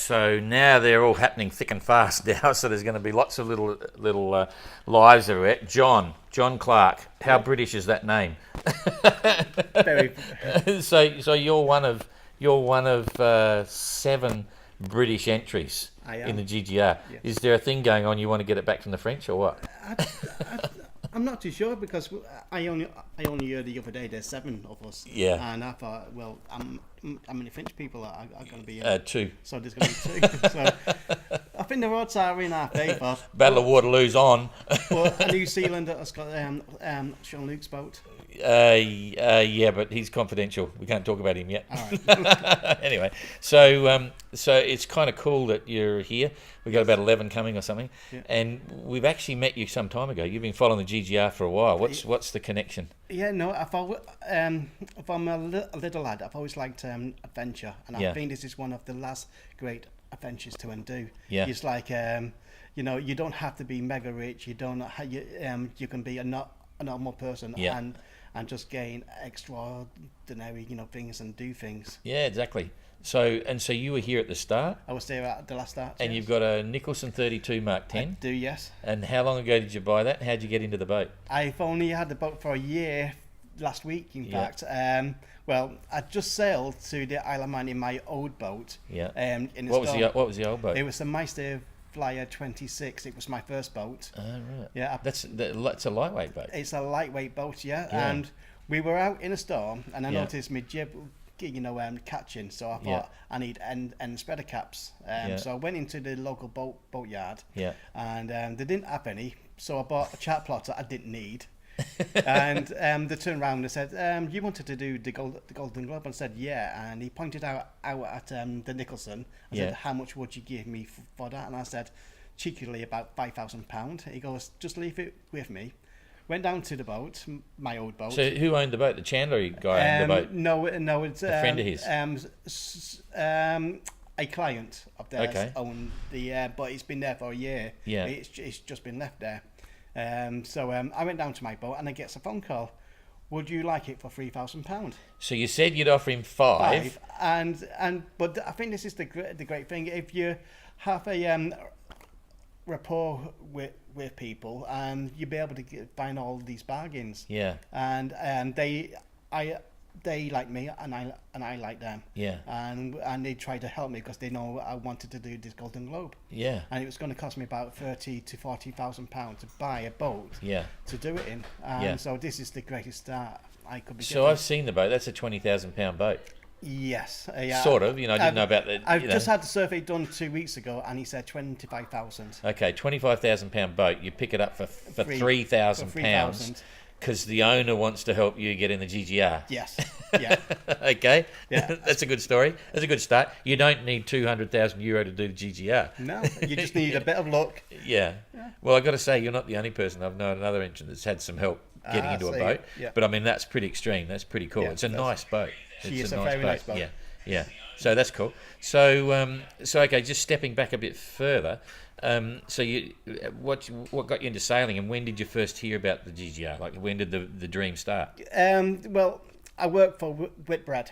So now they're all happening thick and fast now. So there's going to be lots of little lives everywhere. John Clarke. How British is that name? Very. So you're one of 7 British entries in the GGR. Yes. Is there a thing going on? You want to get it back from the French or what? I'm not too sure because I only heard the other day there's 7 of us. Yeah. And I thought, well, how many French people are going to be? 2. So there's going to be 2. So I think the odds are in our favour. Battle of Waterloo's on. But a New Zealander has got Sean Luke's boat. Yeah, but he's confidential. We can't talk about him yet. All right. Anyway, so it's kind of cool that you're here. We've got about 11 coming or something, and we've actually met you some time ago. You've been following the GGR for a while. What's the connection? Yeah, no, if I'm a little lad, I've always liked adventure, and I think this is one of the last great adventures to undo. Yeah. It's like you don't have to be mega rich. You don't. You can be a normal person and just gain extraordinary things and do things. Yeah, exactly. So you were here at the start. I was there at the last start. And you've got a Nicholson 32 Mark 10. I do, yes. And how long ago did you buy that? How'd you get into the boat? I've only had the boat for a year. Last week, in fact. Well, I just sailed to the Isle of Man in my old boat. Yeah. What was the old boat? It was the Meister Flyer 26. It was my first boat. Oh, right. Yeah. That's a lightweight boat. It's a lightweight boat, yeah. And we were out in a storm, and I noticed my jib, catching. So I thought I need end spreader caps. So I went into the local boat yard. Yeah. And they didn't have any, so I bought a chart plotter I didn't need. And they turned around and said, you wanted to do the Golden Globe? And I said, yeah. And he pointed out at the Nicholson and said, how much would you give me for that? And I said, cheekily, about £5,000. He goes, just leave it with me. Went down to the boat, my old boat. So who owned the boat? The Chandler guy owned the boat? No, it's a friend of his. A client of theirs owned the, but it's been there for a year. Yeah, it's just been left there. So I went down to my boat and I get a phone call. Would you like it for £3,000? So you said you'd offer him 5. But I think this is the great thing. If you have a rapport with people, you'll be able to find all these bargains. Yeah. And they like me and I like them. Yeah. And they try to help me because they know I wanted to do this Golden Globe. Yeah. And it was going to cost me about £30,000 to £40,000 to buy a boat. Yeah. To do it in. So this is the greatest start I could be. So I've seen the boat. That's a £20,000 boat. Yes. Sort of. I didn't know about that. I've just had the survey done 2 weeks ago, and he said 25,000. Okay, £25,000 boat. You pick it up for £3,000 because the owner wants to help you get in the GGR. Yes. Yeah. Okay. Yeah. That's a good story. That's a good start. You don't need €200,000 to do the GGR. No, you just need a bit of luck. Yeah. Well, I've got to say, you're not the only person. I've known another entrant that's had some help getting into a boat. Yeah. But I mean, that's pretty extreme. That's pretty cool. Yeah, it's a nice boat. It's a very nice boat. Yeah. So that's cool. So okay, just stepping back a bit further. So what got you into sailing, and when did you first hear about the GGR? Like, when did the dream start? Well, I work for Whitbread.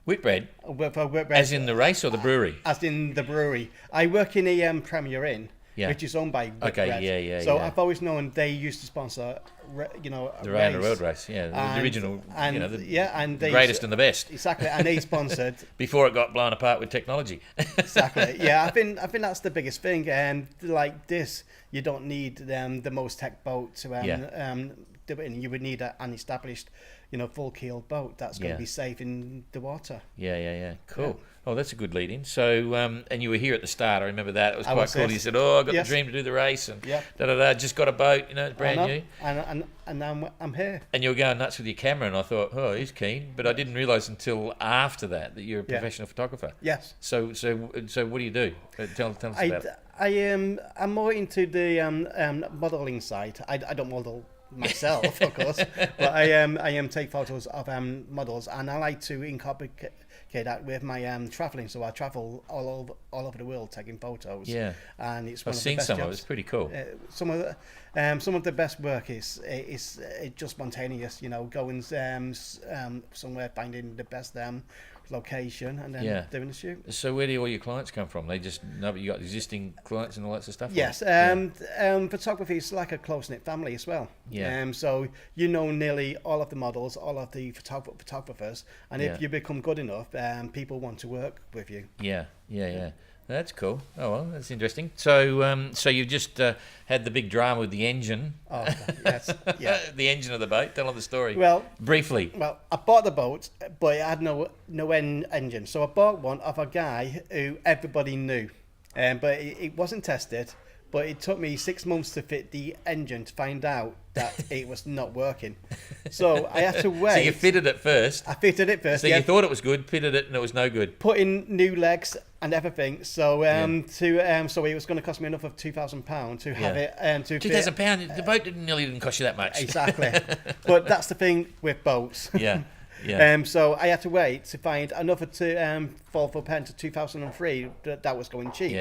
Whitbread? I work for Whitbread. As in the race or the brewery? As in the brewery. I work in a Premier Inn. Yeah. Which is owned by Whitbread. Okay, yeah. So I've always known they used to sponsor, the Round the World race, the original, the greatest and the best. Exactly, and they sponsored before it got blown apart with technology. Exactly, yeah. I think that's the biggest thing, and like this, you don't need the most tech boat to do it, and you would need an established, full keel boat that's going to be safe in the water. Yeah. Cool. Yeah. Oh, that's a good lead in. So, and you were here at the start. I remember that. It was quite cool. You said, "Oh, I got the dream to do the race," and just got a boat. It's brand new. And now I'm here. And you were going nuts with your camera, and I thought, "Oh, he's keen," but I didn't realise until after that you're a professional photographer. Yes. So what do you do? Tell us about it. I'm more into the modelling side. I don't model myself, of course, but I take photos of models, and I like to incorporate that with my travelling. So I travel all over the world taking photos. Yeah, and I've seen some of it. It's pretty cool. Some of the best work is just spontaneous. Going somewhere, finding the best location, and then doing the shoot. So where do all your clients come from? They just know you got existing clients and all that sort of stuff? Yes, photography is like a close-knit family as well. Yeah. So you know nearly all of the models, all of the photographers, and if you become good enough, people want to work with you. Yeah. That's cool. Oh well, that's interesting. So, so you've just had the big drama with the engine. Oh, yes, yeah. The engine of the boat. Tell us the story. Well, briefly. Well, I bought the boat, but it had no engine. So I bought one of a guy who everybody knew, but it wasn't tested. But it took me 6 months to fit the engine to find out that it was not working. So I had to wait. So you fitted it first. I fitted it first. So you thought it was good, fitted it, and it was no good. Put in new legs and everything. So so it was going to cost me another £2,000 to have it to £2,000. The boat didn't cost you that much. Exactly. But that's the thing with boats. Yeah. So I had to wait to find another for pen to 2003 that was going cheap.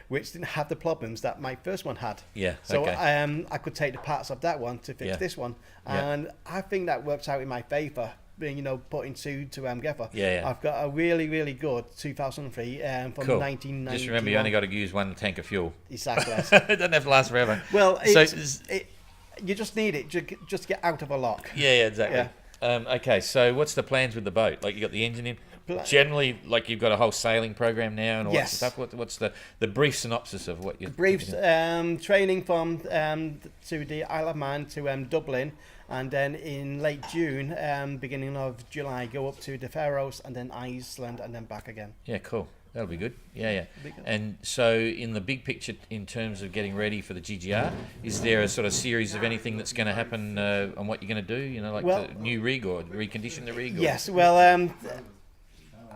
Which didn't have the problems that my first one had. So I could take the parts of that one to fix this one, and I think that works out in my favour. Being putting two together. I've got a really, really good 2003 from 1990. Just remember, you only got to use one tank of fuel. Exactly. It doesn't have to last forever. Well, you just need it just to get out of a lock. Yeah, exactly. Okay, so what's the plans with the boat? Like, you got the engine in? Generally, like, you've got a whole sailing program now and all that stuff. What's the brief synopsis of what you're brief training from to the Isle of Man to Dublin, and then in late June, beginning of July, go up to the Faroes and then Iceland and then back again. Yeah, cool. That'll be good. Yeah. And so, in the big picture, in terms of getting ready for the GGR, is there a sort of series of anything that's going to happen on what you're going to do? Like the new rig or recondition the rig? Yes. Well,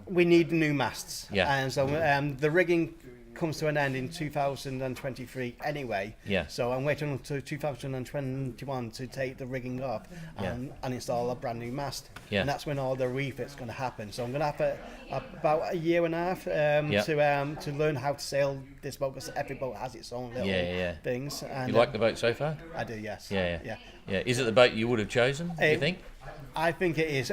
we need new masts. Yeah. And so the rigging comes to an end in 2023 anyway. Yeah. So I'm waiting until 2021 to take the rigging off and install a brand new mast. Yeah. And that's when all the refit's going to happen. So I'm going to have about a year and a half to learn how to sail this boat, because every boat has its own little things. And, you like the boat so far? I do, yes. Yeah. Is it the boat you would have chosen, do you think? I think it is.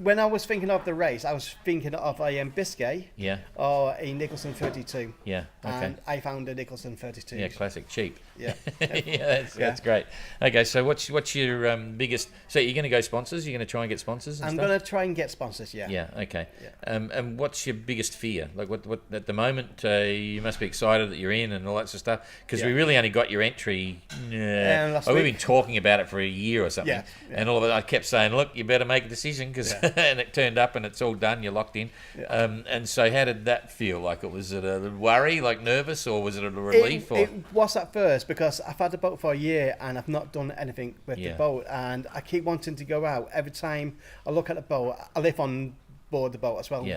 When I was thinking of the race, I was thinking of a Biscay or a Nicholson 32. Yeah, okay. And I found a Nicholson 32. Yeah, classic, cheap. Yeah. That's great. Okay, so what's your biggest... So you're going to go sponsors? You're going to try and get sponsors and I'm going to try and get sponsors, Yeah, okay. Yeah. And what's your biggest fear? Like, what at the moment, you must be excited that you're in and all that sort of stuff, because we really only got your entry... we've been talking about it for a year or something, and all of it, I kept saying, look, you better make a decision, because... and it turned up and it's all done, you're locked in. And so how did that feel? Like, was it a worry, like nervous, or was it a relief? It was at first, because I've had the boat for a year and I've not done anything with the boat, and I keep wanting to go out. Every time I look at the boat, I live on board the boat as well,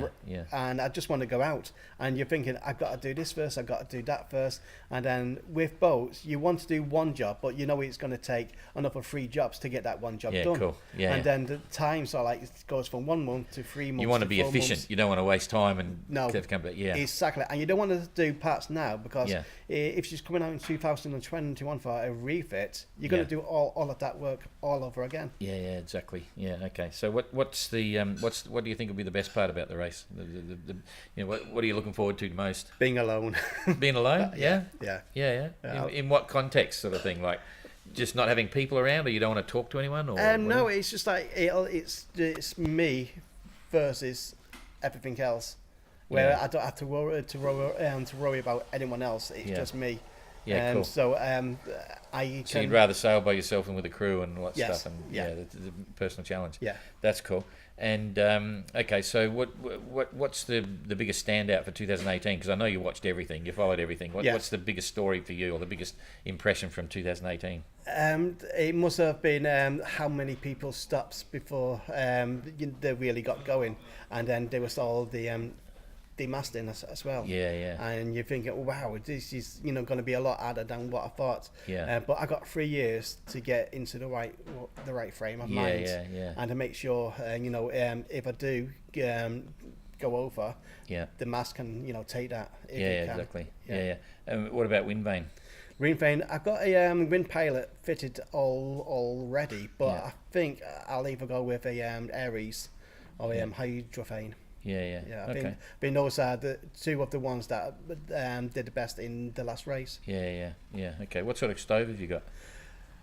and I just want to go out, and you're thinking, I've got to do this first, I've got to do that first, and then with boats you want to do one job, but you know it's going to take another 3 jobs to get that one job done. And then the times are like, it goes from 1 month to 3 months. You want to be efficient months. You don't want to waste time and exactly, and you don't want to do parts now, because if she's coming out in 2021 for a refit, you're going to do all of that work all over again. Exactly. Okay, so what do you think will be the best part about the race? What are you looking forward to most? Being alone. Being alone? Yeah. In what context, sort of thing? Like, just not having people around, or you don't want to talk to anyone? Or no, it's just like it's me versus everything else, where I don't have to worry about anyone else. It's just me. Cool. So So you'd rather sail by yourself and with a crew and all that stuff, and the personal challenge. That's cool. And okay, so what's the biggest standout for 2018? Because I know you watched everything, you followed everything. What's the biggest story for you, or the biggest impression from 2018? It must have been how many people stopped before they really got going, and then there was all the demasting as well. And you're thinking, wow, this is going to be a lot harder than what I thought. But I got 3 years to get into the right frame of mind, and to make sure if I do go over, the mast can take that. Exactly. What about wind vane? Wind vane, I've got a wind pilot fitted already, but I think I'll either go with a Aries or hydrophane. Yeah. Yeah, Okay. been those are the two of the ones that did the best in the last race. Yeah. Okay. What sort of stove have you got?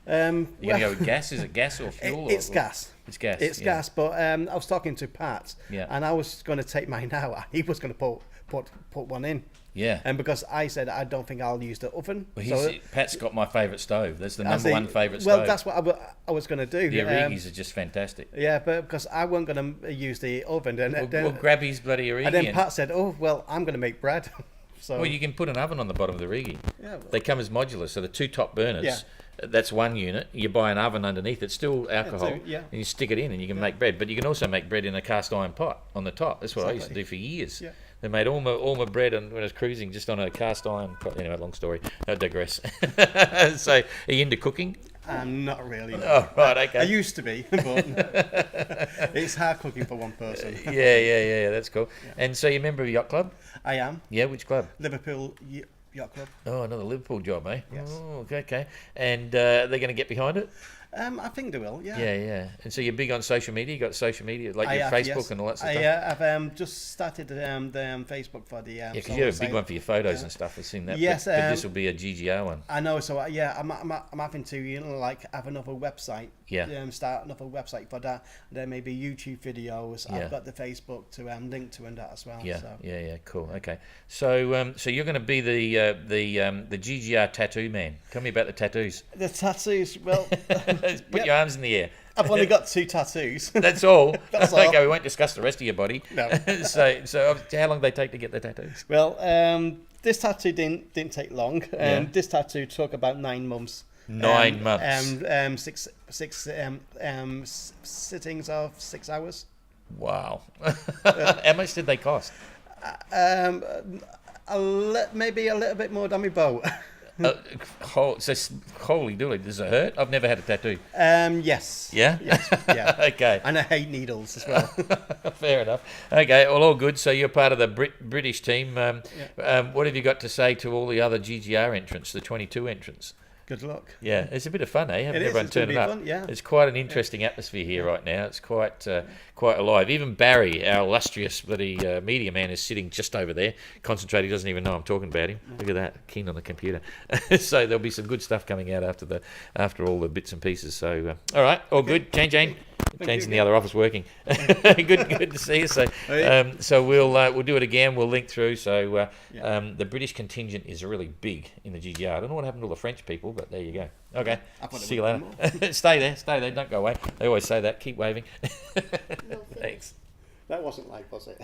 Well, You gonna go with gas? Is it gas or fuel? It's gas. It's gas. It's gas. But I was talking to Pat, Yeah. and I was going to take mine out. He was going to put one in. Yeah. And because I said I don't think I'll use the oven. Well, Pat's got my favourite stove. That's the number one favourite stove. Well, that's what I was going to do. The Origis are just fantastic. Yeah, but because I wasn't going to use the oven. We'll grab his bloody Origi. And then Pat said, "Oh, well, I'm going to make bread." So. Well, you can put an oven on the bottom of the Origi. Yeah, well, They come as modular, so the two top burners. Yeah. That's one unit. You buy an oven underneath. It's still alcohol, and you stick it in, and you can make bread. But you can also make bread in a cast iron pot on the top. That's what I used to do for years. Yeah. They made all my bread when I was cruising just on a cast iron pot. Anyway, long story. I digress. So, are you into cooking? Not really. No. Oh, right, okay. I used to be, but it's hard cooking for one person. Yeah. That's cool. Yeah. And so, you member of Yacht Club? I am. Yeah, which club? Liverpool Yacht Club. Oh, another Liverpool job, eh? Yes. Oh, okay. And they're going to get behind it? I think they will, yeah. Yeah. And so you're big on social media? You got social media, like your Facebook and all that sort of stuff? I've just started the Facebook for the... yeah, because you have a big one for your photos and stuff. I've seen that. Yes. But this will be a GGR one. I know, so I'm having to, have another website. Yeah. Start another website for that. There may be YouTube videos. Yeah. I've got the Facebook to link to and that as well. Yeah, so. yeah, cool. Okay. So so you're going to be the GGR tattoo man. Tell me about the tattoos. The tattoos, well... Put your arms in the air. I've only got 2 tattoos. That's all. That's all. Okay, we won't discuss the rest of your body. No. So how long do they take to get the tattoos? Well, this tattoo didn't take long. This tattoo took about 9 months. 9 months. Six sittings of 6 hours. Wow. How much did they cost? Maybe a little bit more than my boat. Holy dooly, does it hurt? I've never had a tattoo. Yes. Yeah? Yes. Yeah. Okay. And I hate needles as well. Fair enough. Okay, well, all good. So you're part of the British team. What have you got to say to all the other GGR entrants, the 22 entrants? Good luck. Yeah, it's a bit of fun, eh? Having everyone turning up. Fun, yeah. It's quite an interesting atmosphere here right now. It's quite alive. Even Barry, our illustrious bloody media man, is sitting just over there, concentrating. He doesn't even know I'm talking about him. Look at that, keen on the computer. So there'll be some good stuff coming out after all the bits and pieces. So all right, all good. Jane. Jane's in the other office working. good to see you. So, so we'll do it again. We'll link through. So the British contingent is really big in the GGR. I don't know what happened to all the French people, but there you go. Okay, see you later. Stay there. Don't go away. They always say that. Keep waving. Thanks. That wasn't like, was it?